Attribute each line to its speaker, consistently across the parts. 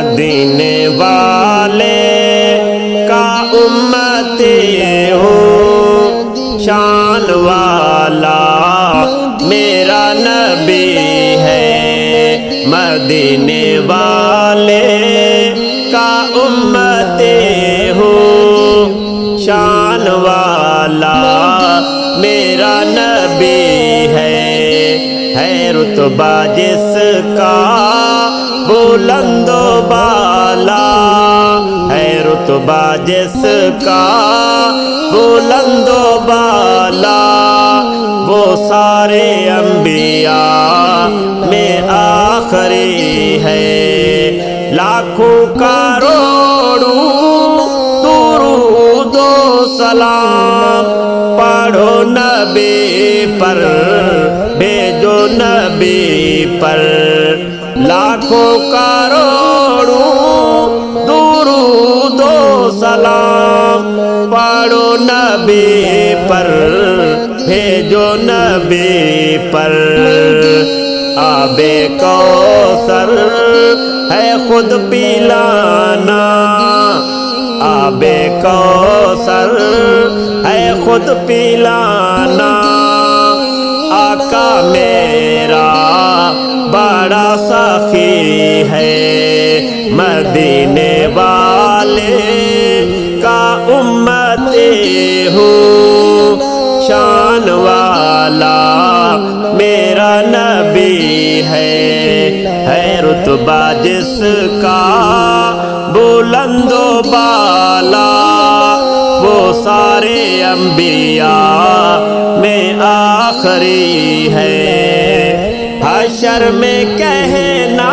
Speaker 1: مدینے والے کا امتی ہوں، شان والا میرا نبی ہے، مدینے والے کا امتی ہوں، شان والا میرا نبی ہے رتبہ جس کا بلند و بالا، ہے رتبہ جس کا بلند و بالا، وہ سارے انبیاء میں آخری ہے، لاکھوں کروڑوں درود و سلام پڑھو نبی پر، بھیجو نبی پر، لاکھوں کروڑوں درود و سلام پڑھو نبی پر، بھیجو نبی پر، آب کوثر ہے خود پلانا، آب کوثر ہے خود پلانا، آقا میرا بڑا سخی ہے، مدینے والے کا امتی ہوں، شان والا میرا نبی ہے رتبہ جس کا بلند و بالا، وہ سارے انبیاء میں آخری ہے، حشر میں کہنا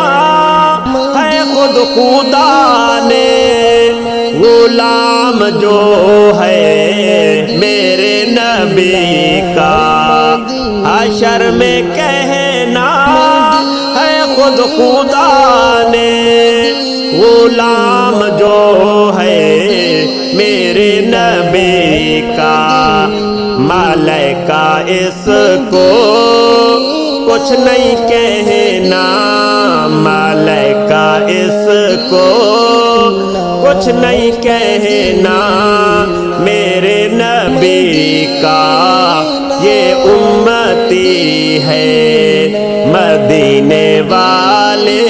Speaker 1: ہے خود خدا نے، غلام جو ہے میرے نبی کا، حشر میں کہنا ہے خود خدا نے، غلام جو ہے میرے نبی کا، ملائکہ اس کو کچھ نہیں کہنا، ملائکہ اس کو کچھ نہیں کہنا، میرے نبی کا یہ امتی ہے، مدینے والے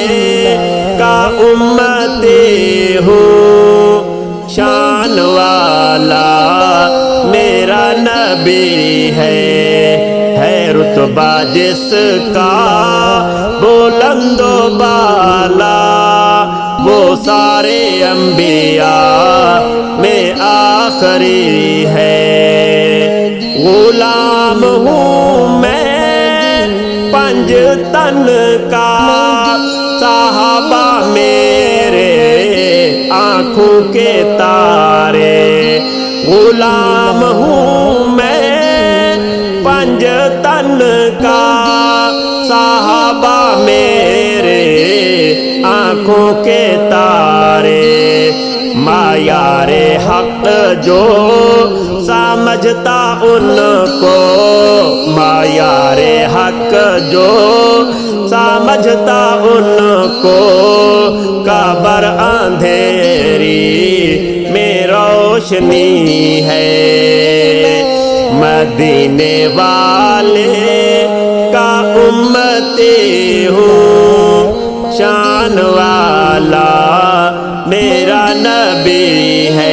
Speaker 1: کا امتی ہوں، شان والا میرا نبی ہے رتبہ جس کا بلند و بالا، وہ سارے انبیاء میں آخری ہے، غلام ہوں میں پنج تن کا، صحابہ میرے آنکھوں کے تارے، غلام ہوں میں پنج تن کا، صحابہ میرے آنکھوں کے تارے، معیار حق جو سمجھتا ان کو، معیار حق جو سمجھتا ان کو، قبر اندھیری میں روشنی ہے، مدینے والے کا امتی ہوں، شان والا میرا نبی ہے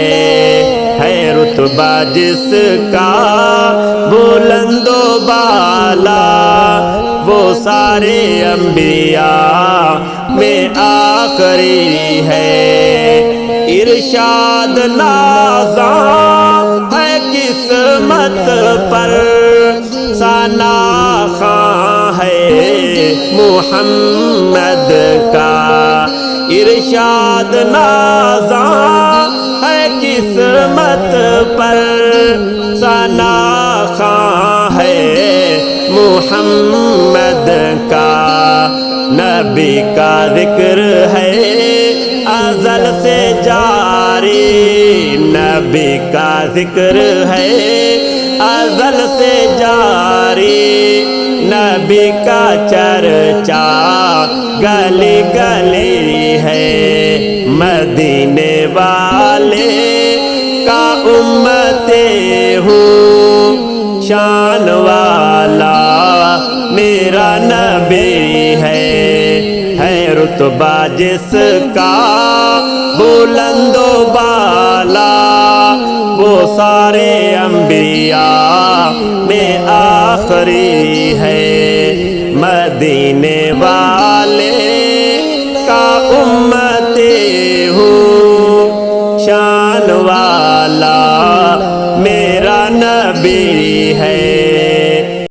Speaker 1: رتبہ جس کا بلند و بالا، وہ سارے انبیاء میں آخری ہے، ارشاد نازاں ہے قسمت پر، ثنا خواں ہے محمد کا، ارشاد نازاں ہے قسمت پر، ثنا خواں ہے محمد کا، نبی کا ذکر ہے ازل سے جاری، نبی کا ذکر ہے ازل سے جاری، نبی کا چرچا گلی گلی ہے، مدینے والے کا امتی ہوں شان والا میرا نبی ہے رتبہ جس کا بلند و بالا وہ سارے انبیاء میں آخری ہے مدینے والے کا امتی